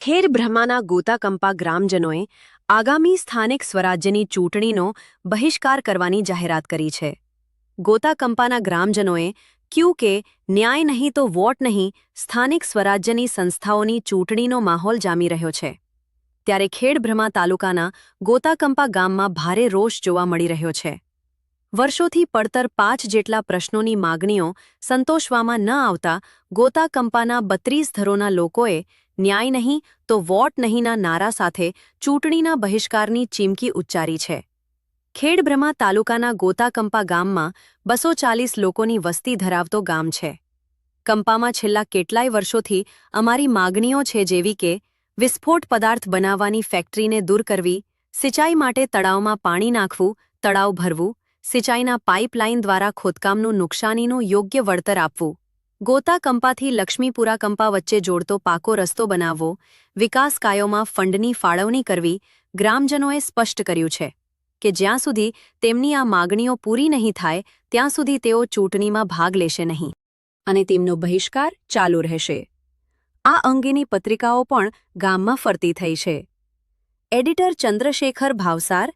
ખેડબ્રહ્માના ગોતાકંપા ગ્રામજનોએ આગામી સ્થાનિક સ્વરાજ્યની ચૂંટણીનો બહિષ્કાર કરવાની જાહેરાત કરી છે. ગોતાકંપાના ગ્રામજનોએ ક્યું કે ન્યાય નહીં તો વોટ નહીં, સ્થાનિક સ્વરાજ્યની સંસ્થાઓની ચૂંટણીનો માહોલ જામી રહ્યો છે. ત્યારે ખેડબ્રહ્મા તાલુકાના ગોતાકંપા ગામમાં ભારે રોષ જોવા મળી રહ્યો છે. વર્ષોથી પડતર 5 જેટલા પ્રશ્નોની માગણીઓ સંતોષવામાં ન આવતા ગોતાકંપાના 32 ઘરોના લોકોએ ન્યાય નહીં તો વોટ નહીંના નારા સાથે ચૂંટણીના બહિષ્કારની ચીમકી ઉચ્ચારી છે. ખેડબ્રહ્મા તાલુકાના ગોતાકંપા ગામમાં 240 લોકોની વસ્તી ધરાવતો ગામ છે. કંપામાં છેલ્લા કેટલાય વર્ષોથી અમારી માગણીઓ છે, જેવી કે વિસ્ફોટ પદાર્થ બનાવવાની ફેક્ટરીને દૂર કરવી, સિંચાઈ માટે તળાવમાં પાણી નાખવું, તળાવ ભરવું, સિંચાઈના પાઇપલાઇન દ્વારા ખોદકામનું નુકસાનીનું યોગ્ય વળતર આપવું, ગોતાકંપાથી લક્ષ્મીપુરા કંપા વચ્ચે જોડતો પાકો રસ્તો બનાવવો, વિકાસ કાયોમાં ફંડની ફાળવણી કરવી. ગ્રામજનોએ સ્પષ્ટ કર્યું છે કે જ્યાં સુધી તેમની આ માગણીઓ પૂરી નહીં થાય ત્યાં સુધી તેઓ ચૂંટણીમાં ભાગ લેશે નહીં અને તેમનો બહિષ્કાર ચાલુ રહેશે. આ અંગેની પત્રિકાઓ પણ ગામમાં ફરતી થઈ છે. એડિટર ચંદ્રશેખર ભાવસાર.